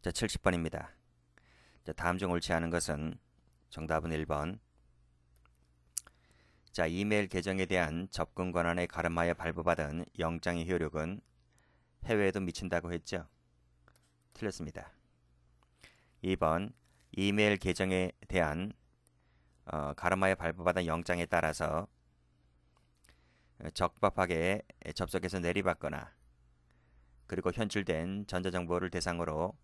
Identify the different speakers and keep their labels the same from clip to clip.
Speaker 1: 자, 70번입니다. 자, 다음 중 옳지 않은 것은 정답은 1번. 자, 이메일 계정에 대한 접근 권한에 가름하여 발부받은 영장의 효력은 해외에도 미친다고 했죠? 틀렸습니다. 2번. 이메일 계정에 대한 가름하여 발부받은 영장에 따라서 적법하게 접속해서 내리받거나 그리고 현출된 전자정보를 대상으로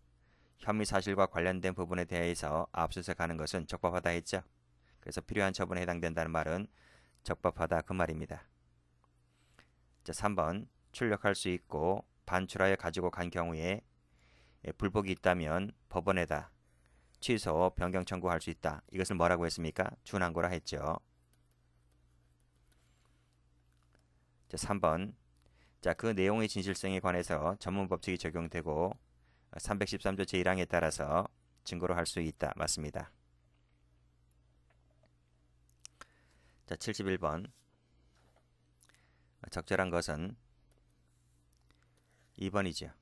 Speaker 1: 혐의 사실과 관련된 부분에 대해서 압수수색하는 것은 적법하다 했죠. 그래서 필요한 처분에 해당된다는 말은 적법하다 그 말입니다. 자, 3번. 출력할 수 있고 반출하여 가지고 간 경우에 불복이 있다면 법원에다 취소, 변경 청구할 수 있다. 이것을 뭐라고 했습니까? 준항고라 했죠. 자, 3번. 자, 그 내용의 진실성에 관해서 전문 법칙이 적용되고 313조 제1항에 따라서 증거로 할 수 있다. 맞습니다. 자, 71번. 적절한 것은 2번이죠.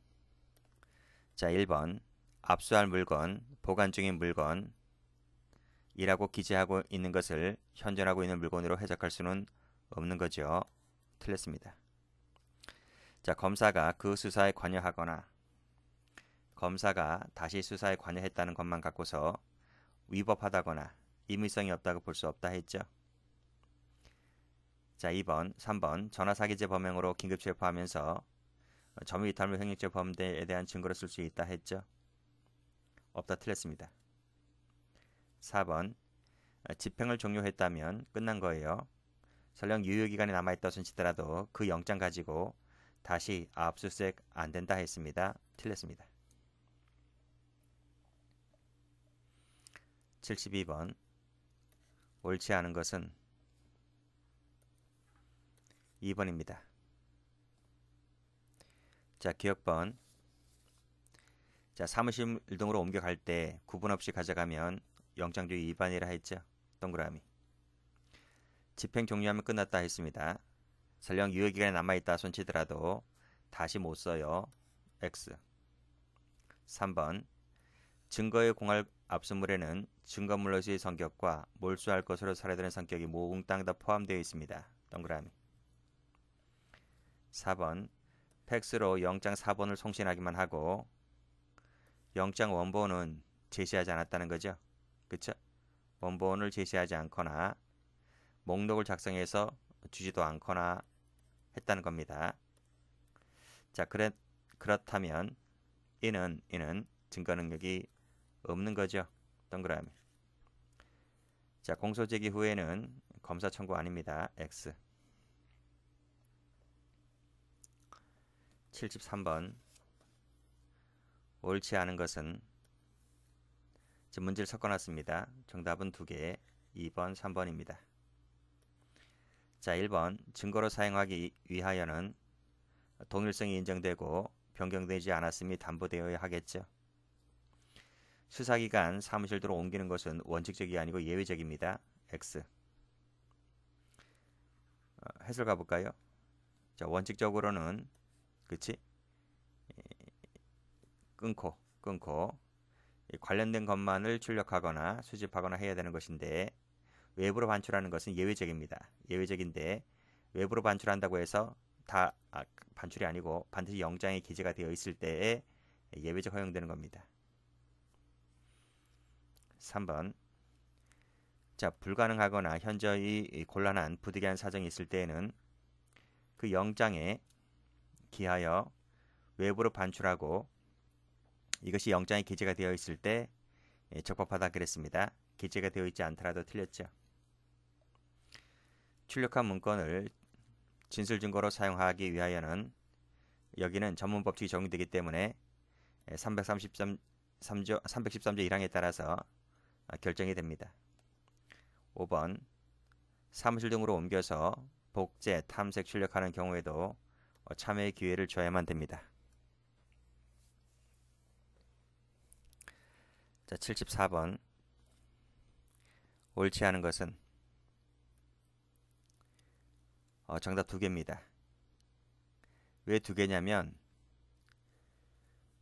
Speaker 1: 자, 1번. 압수할 물건, 보관 중인 물건 이라고 기재하고 있는 것을 현존하고 있는 물건으로 해석할 수는 없는 거죠. 틀렸습니다. 자, 검사가 그 수사에 관여하거나 검사가 다시 수사에 관여했다는 것만 갖고서 위법하다거나 임의성이 없다고 볼 수 없다 했죠. 자, 2번, 3번. 전화사기죄 범행으로 긴급 체포하면서 점유이탈물 횡령죄 범죄에 대한 증거로 쓸 수 있다 했죠. 없다. 틀렸습니다. 4번. 집행을 종료했다면 끝난 거예요. 설령 유효기간이 남아있다 손치더라도 그 영장 가지고 다시 압수수색 안 된다 했습니다. 틀렸습니다. 72번. 옳지 않은 것은 2번입니다. 자, 기억번. 자, 사무실 등으로 옮겨갈 때 구분 없이 가져가면 영장주의 위반이라 했죠. 동그라미. 집행 종료하면 끝났다 했습니다. 설령 유효기간이 남아있다 손치더라도 다시 못 써요. X. 3번. 증거의 공할 압수물에는 증거물로서의 성격과 몰수할 것으로 살아드는 성격이 몽땅 다 포함되어 있습니다. 동그라미. 4번. 팩스로 영장 4번을 송신하기만 하고 영장 원본은 제시하지 않았다는 거죠. 그쵸? 원본을 제시하지 않거나 목록을 작성해서 주지도 않거나 했다는 겁니다. 자, 그렇다면 이는 증거 능력이 없는 거죠. 동그라미. 자, 공소 제기 후에는 검사 청구 아닙니다. X. 73번. 옳지 않은 것은 지금 문제를 섞어놨습니다. 정답은 2개, 2번, 3번입니다. 자, 1번. 증거로 사용하기 위하여는 동일성이 인정되고 변경되지 않았음이 담보되어야 하겠죠. 수사기관 사무실로 옮기는 것은 원칙적이 아니고 예외적입니다. X. 해설 가볼까요? 자, 원칙적으로는 그치? 끊고 관련된 것만을 출력하거나 수집하거나 해야 되는 것인데 외부로 반출하는 것은 예외적입니다. 예외적인데 외부로 반출한다고 해서 다 반출이 아니고 반드시 영장에 기재가 되어 있을 때에 예외적 허용되는 겁니다. 3번. 자, 불가능하거나 현저히 곤란한 부득이한 사정이 있을 때에는 그 영장에 기하여 외부로 반출하고 이것이 영장에 기재가 되어 있을 때 적법하다 그랬습니다. 기재가 되어 있지 않더라도 틀렸죠. 출력한 문건을 진술 증거로 사용하기 위하여는 여기는 전문 법칙이 적용되기 때문에 313조 1항에 따라서 결정이 됩니다. 5번. 사무실 등으로 옮겨서 복제, 탐색, 출력하는 경우에도 참여의 기회를 줘야만 됩니다. 자, 74번. 옳지 않은 것은 정답 2개입니다. 왜 2개냐면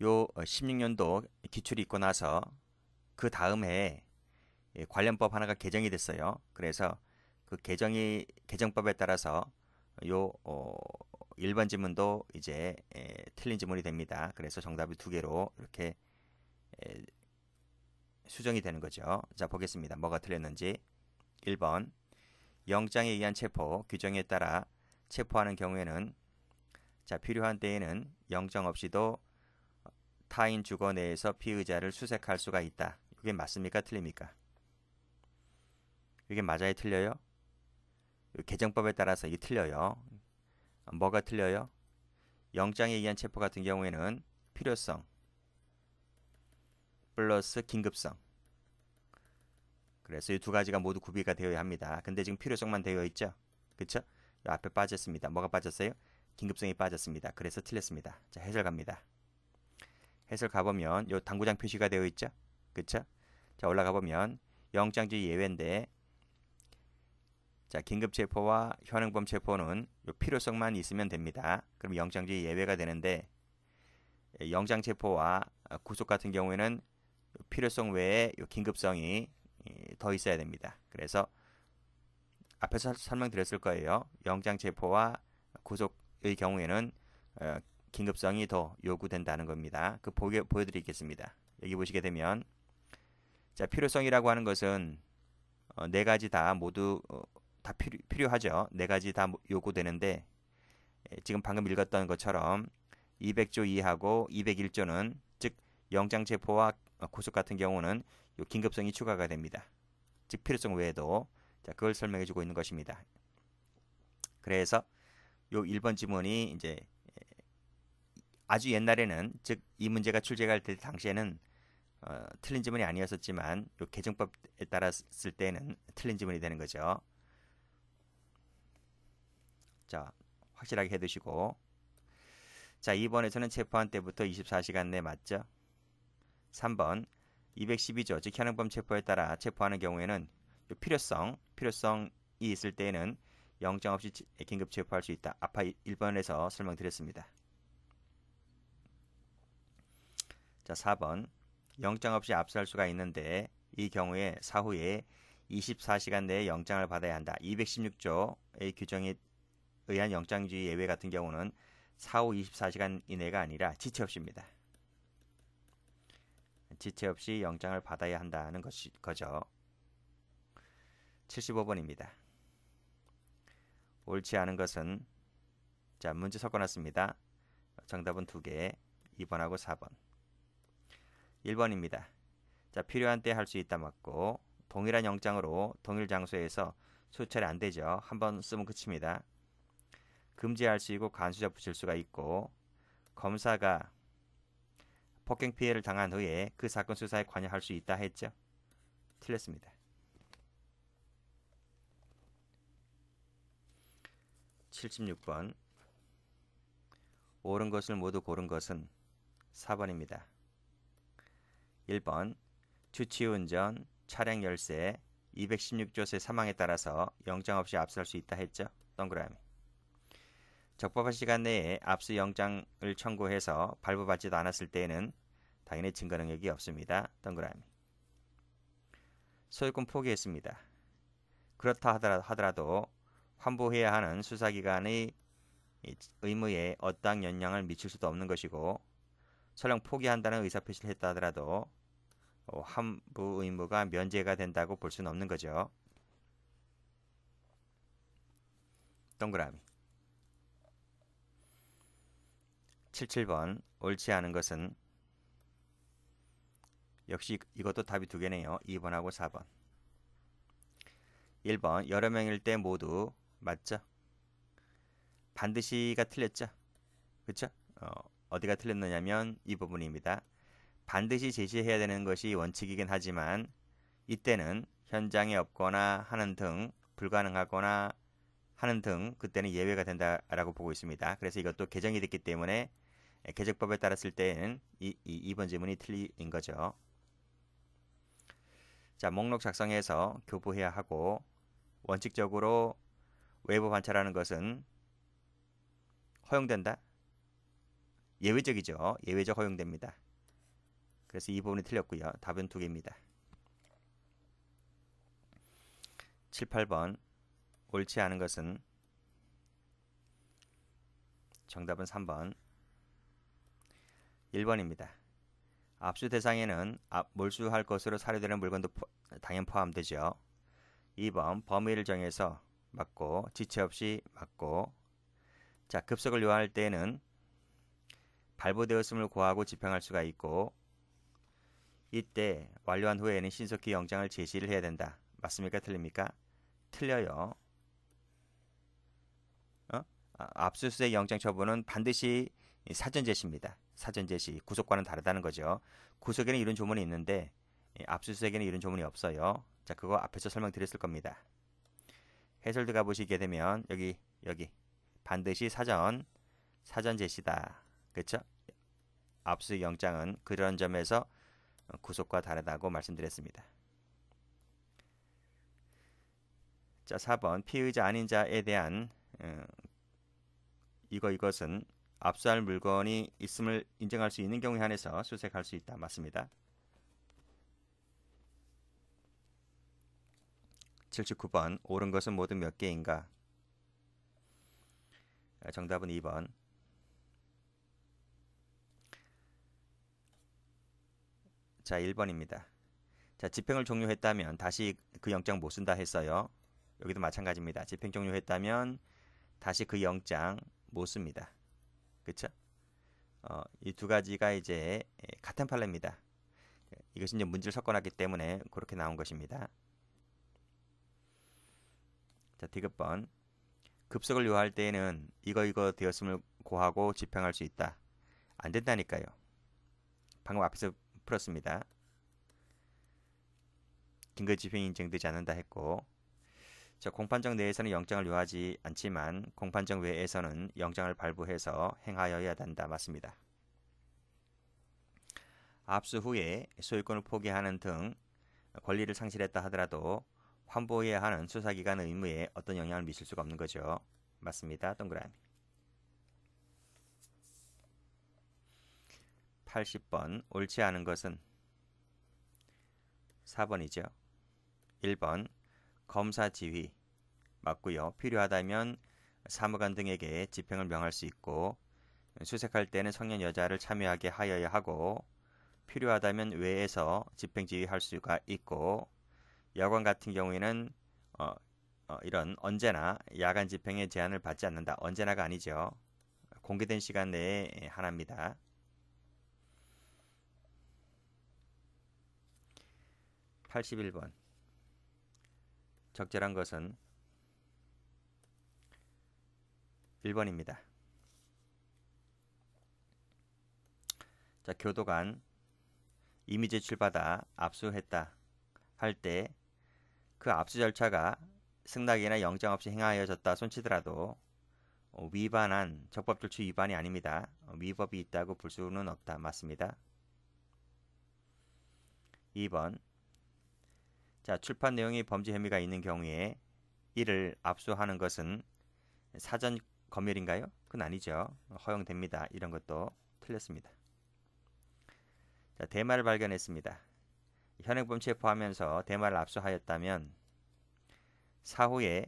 Speaker 1: 요 16년도 기출이 있고 나서 그 다음 해에 관련법 하나가 개정이 됐어요. 그래서 그 개정법에 따라서 요 1번 지문도 이제 틀린 지문이 됩니다. 그래서 정답이 두 개로 이렇게 에, 수정이 되는 거죠. 자, 보겠습니다. 뭐가 틀렸는지. 1번 영장에 의한 체포 규정에 따라 체포하는 경우에는 자, 필요한 때에는 영장 없이도 타인 주거 내에서 피의자를 수색할 수가 있다. 이게 맞습니까? 틀립니까? 이게 맞아요? 틀려요? 개정법에 따라서 이게 틀려요. 뭐가 틀려요? 영장에 의한 체포 같은 경우에는 필요성 플러스 긴급성. 그래서 이 두 가지가 모두 구비가 되어야 합니다. 근데 지금 필요성만 되어 있죠? 그쵸? 앞에 빠졌습니다. 뭐가 빠졌어요? 긴급성이 빠졌습니다. 그래서 틀렸습니다. 자, 해설 갑니다. 해설 가보면 요 당구장 표시가 되어 있죠? 그쵸? 자, 올라가 보면 영장주의 예외인데 자, 긴급체포와 현행범 체포는 요 필요성만 있으면 됩니다. 그럼 영장주의 예외가 되는데 영장체포와 구속 같은 경우에는 필요성 외에 요 긴급성이 더 있어야 됩니다. 그래서 앞에서 설명드렸을 거예요. 영장체포와 구속의 경우에는 긴급성이 더 요구된다는 겁니다. 그 보여드리겠습니다. 여기 보시게 되면 자, 필요성이라고 하는 것은 네 가지 다 모두 다 필요하죠. 네 가지 다 요구되는데 지금 방금 읽었던 것처럼 200조 이하고 201조는 즉 영장체포와 구속 같은 경우는 요 긴급성이 추가가 됩니다. 즉 필요성 외에도 자, 그걸 설명해 주고 있는 것입니다. 그래서 요 1번 지문이 이제 아주 옛날에는 즉 이 문제가 출제할 때 당시에는 틀린 지문이 아니었었지만 요 개정법에 따랐을 때는 틀린 지문이 되는 거죠. 자, 확실하게 해두시고 자, 2번에서는 체포한 때부터 24시간 내 맞죠? 3번 212조 즉 현행범 체포에 따라 체포하는 경우에는 필요성이 있을 때에는 영장 없이 긴급 체포할 수 있다. 아까 1번에서 설명드렸습니다. 자, 4번 영장 없이 압수할 수가 있는데 이 경우에 사후에 24시간 내에 영장을 받아야 한다. 216조의 규정에 의한 영장주의 예외 같은 경우는 사후 24시간 이내가 아니라 지체 없이입니다. 지체 없이 영장을 받아야 한다는 거죠. 75번입니다. 옳지 않은 것은 자, 문제 섞어놨습니다. 정답은 두 개, 2번하고 4번. 1번입니다. 자, 필요한 때 할 수 있다 맞고 동일한 영장으로 동일 장소에서 수차례 안 되죠. 한 번 쓰면 끝입니다. 금지할 수 있고 간수자 붙일 수가 있고 검사가 폭행 피해를 당한 후에 그 사건 수사에 관여할 수 있다 했죠. 틀렸습니다. 76번 옳은 것을 모두 고른 것은 4번입니다. 1번 주치운전, 차량 열세, 216조세 사망에 따라서 영장 없이 압수할 수 있다 했죠. 동그라미. 적법한 시간 내에 압수 영장을 청구해서 발부받지도 않았을 때에는 당연히 증거 능력이 없습니다. 동그라미. 소유권 포기했습니다. 그렇다 하더라도 환부해야 하는 수사기관의 의무에 어떠한 영향을 미칠 수도 없는 것이고 설령 포기한다는 의사표시를 했다 하더라도 환부 의무가 면제가 된다고 볼 수는 없는 거죠. 동그라미. 77번 옳지 않은 것은 역시 이것도 답이 두 개네요. 2번하고 4번. 1번 여러 명일 때 모두 맞죠? 반드시가 틀렸죠? 그쵸? 어디가 틀렸느냐면 이 부분입니다. 반드시 제시해야 되는 것이 원칙이긴 하지만 이때는 현장에 없거나 하는 등 불가능하거나 하는 등 그때는 예외가 된다라고 보고 있습니다. 그래서 이것도 개정이 됐기 때문에 개정법에 따랐을 때는 2번 지문이 틀린 거죠. 자, 목록 작성해서 교부해야 하고 원칙적으로 외부 관찰하는 것은 허용된다? 예외적이죠. 예외적 허용됩니다. 그래서 이 부분이 틀렸고요. 답은 두 개입니다. 7, 8번 옳지 않은 것은 정답은 3번 1번입니다. 압수 대상에는 몰수할 것으로 사료되는 물건도 당연 포함되죠. 2번 범위를 정해서 맞고 지체 없이 맞고 자 급속을 요할 때에는 발부되었음을 고하고 집행할 수가 있고 이때 완료한 후에는 신속히 영장을 제시를 해야 된다. 맞습니까? 틀립니까? 틀려요. 압수수색 영장 처분은 반드시 사전 제시입니다. 사전 제시. 구속과는 다르다는 거죠. 구속에는 이런 조문이 있는데 압수수색에는 이런 조문이 없어요. 자, 그거 앞에서 설명드렸을 겁니다. 해설도 가보시게 되면 여기 반드시 사전 제시다. 그렇죠? 압수수색 영장은 그런 점에서 구속과 다르다고 말씀드렸습니다. 자, 4번 피의자 아닌 자에 대한 이것은 압수할 물건이 있음을 인정할 수 있는 경우에 한해서 수색할 수 있다. 맞습니다. 79번 옳은 것은 모두 몇 개인가? 정답은 2번. 자, 1번입니다. 자, 집행을 종료했다면 다시 그 영장 못 쓴다 했어요. 여기도 마찬가지입니다. 집행 종료했다면 다시 그 영장 못 씁니다. 그쵸? 이 두 가지가 이제 같은 판례입니다. 이것이 이제 문제를 섞어놨기 때문에 그렇게 나온 것입니다. 자, 디귿번. 급속을 요할 때에는 이거 되었음을 고하고 집행할 수 있다. 안 된다니까요. 방금 앞에서 풀었습니다. 긴급 집행이 인정되지 않는다 했고 자, 공판정 내에서는 영장을 요하지 않지만 공판정 외에서는 영장을 발부해서 행하여야 한다. 맞습니다. 압수 후에 소유권을 포기하는 등 권리를 상실했다 하더라도 환보해야 하는 수사기관 의무에 어떤 영향을 미칠 수가 없는 거죠. 맞습니다. 동그라미. 80번 옳지 않은 것은 4번이죠. 1번 검사 지휘 맞고요. 필요하다면 사무관 등에게 집행을 명할 수 있고 수색할 때는 성년 여자를 참여하게 하여야 하고 필요하다면 외에서 집행 지휘할 수가 있고 여관 같은 경우에는 이런 언제나 야간 집행의 제한을 받지 않는다. 언제나가 아니죠. 공개된 시간 내에 하나입니다. 81번 적절한 것은 1번입니다. 자, 교도관 이미 제출받아 압수했다 할 때 그 압수 절차가 승낙이나 영장 없이 행하여졌다 손치더라도 위반한 적법조치 위반이 아닙니다. 위법이 있다고 볼 수는 없다. 맞습니다. 2번 자, 출판 내용이 범죄 혐의가 있는 경우에 이를 압수하는 것은 사전 검열인가요? 그건 아니죠. 허용됩니다. 이런 것도 틀렸습니다. 자, 대마를 발견했습니다. 현행범 체포하면서 대마를 압수하였다면 사후에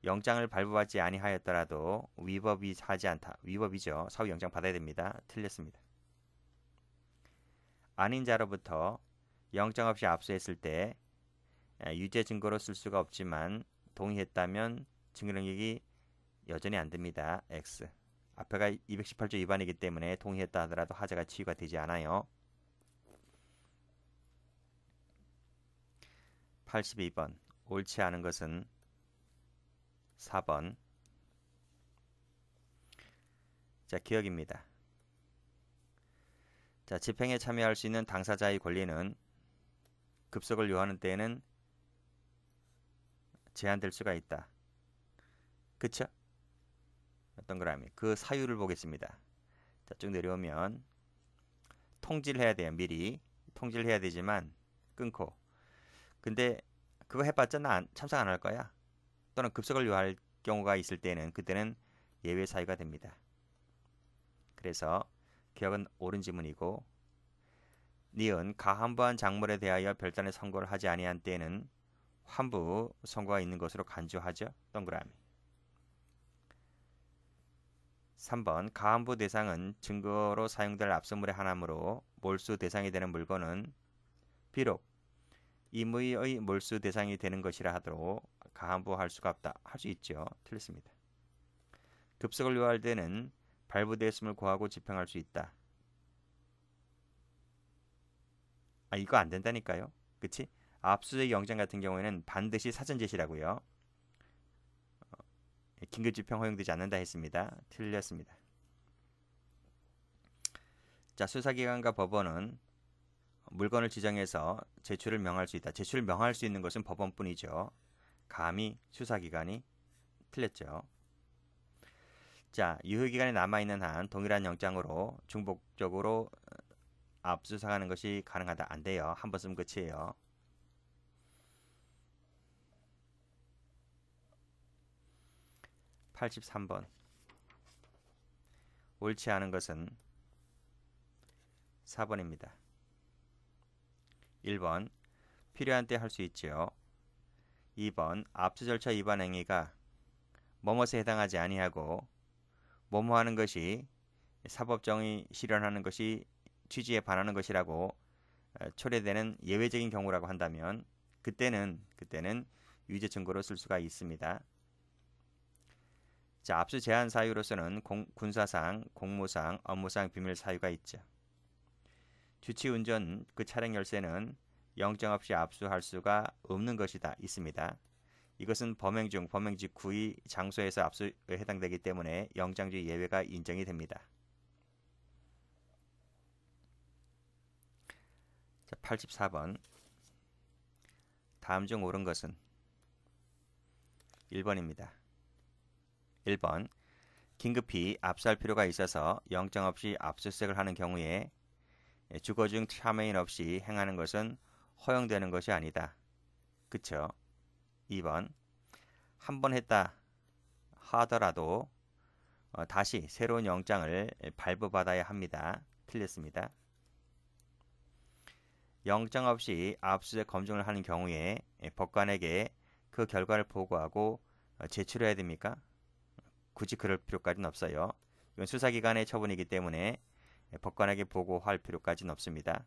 Speaker 1: 영장을 발부받지 아니하였더라도 위법이 하지 않다. 위법이죠. 사후 영장 받아야 됩니다. 틀렸습니다. 아닌 자로부터 영장 없이 압수했을 때 유죄 증거로 쓸 수가 없지만 동의했다면 증거 능력이 여전히 안 됩니다. X. 앞에가 218조 위반이기 때문에 동의했다 하더라도 하자가 치유가 되지 않아요. 82번 옳지 않은 것은 4번. 자, 기억입니다. 자, 집행에 참여할 수 있는 당사자의 권리는 급속을 요하는 때에는 제한될 수가 있다. 그쵸? 동그라미. 그 사유를 보겠습니다. 자, 쭉 내려오면 통지를 해야 돼요. 미리 통지를 해야 되지만 끊고. 근데 그거 해봤자 나 참석 안 할 거야. 또는 급속을 요할 경우가 있을 때는 그때는 예외 사유가 됩니다. 그래서 기억은 옳은 지문이고, 니은 가함부한 작물에 대하여 별단의 선고를 하지 아니한 때에는 환부 선고가 있는 것으로 간주하죠. 동그라미. 3번 가함부 대상은 증거로 사용될 압수물의 하나므로 몰수 대상이 되는 물건은 비록 임의의 몰수 대상이 되는 것이라 하도록 가함부할 수가 없다. 할 수 있죠. 틀렸습니다. 급석을 요할 때는 발부되었음을 고하고 집행할 수 있다. 이거 안 된다니까요. 그치? 압수수색 영장 같은 경우에는 반드시 사전 제시라고요. 긴급 집행 허용되지 않는다 했습니다. 틀렸습니다. 자, 수사기관과 법원은 물건을 지정해서 제출을 명할 수 있다. 제출을 명할 수 있는 것은 법원뿐이죠. 감히 수사기관이 틀렸죠. 자, 유효기간이 남아있는 한 동일한 영장으로 중복적으로 압수수색하는 것이 가능하다. 안 돼요. 한 번 쓰면 끝이에요. 83번. 옳지 않은 것은 4번입니다. 1번 필요한 때 할 수 있지요. 2번 압수 절차 위반 행위가 뭐뭇에 해당하지 아니하고 뭐뭐 하는 것이 사법정의 실현하는 것이 취지에 반하는 것이라고 초래되는 예외적인 경우라고 한다면 그때는 유죄 증거로 쓸 수가 있습니다. 자, 압수 제한 사유로서는 군사상, 공무상, 업무상 비밀 사유가 있죠. 주치 운전 그 차량 열쇠는 영장 없이 압수할 수가 없는 것이다. 있습니다. 이것은 범행 중 범행 직후의 장소에서 압수에 해당되기 때문에 영장주의 예외가 인정이 됩니다. 자, 84번. 다음 중 옳은 것은 1번입니다. 1번 긴급히 압수할 필요가 있어서 영장 없이 압수수색을 하는 경우에 주거 중 참여인 없이 행하는 것은 허용되는 것이 아니다. 그쵸? 2번 한 번 했다 하더라도 다시 새로운 영장을 발부받아야 합니다. 틀렸습니다. 영장 없이 압수수색 검증을 하는 경우에 법관에게 그 결과를 보고하고 제출해야 됩니까? 굳이 그럴 필요까지는 없어요. 이건 수사기관의 처분이기 때문에 법관에게 보고할 필요까지는 없습니다.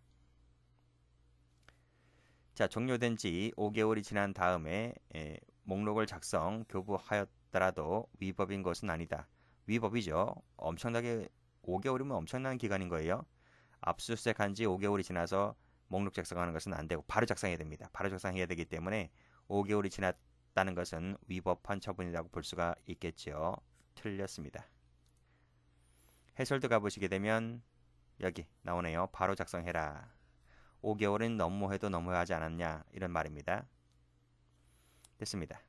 Speaker 1: 자, 종료된 지 5개월이 지난 다음에 목록을 작성, 교부하였더라도 위법인 것은 아니다. 위법이죠. 엄청나게 5개월이면 엄청난 기간인 거예요. 압수수색한 지 5개월이 지나서 목록 작성하는 것은 안 되고 바로 작성해야 됩니다. 바로 작성해야 되기 때문에 5개월이 지났다는 것은 위법한 처분이라고 볼 수가 있겠죠. 틀렸습니다. 해설도 가보시게 되면 여기 나오네요. 바로 작성해라. 5개월은 너무해도 너무하지 않았냐 이런 말입니다. 됐습니다.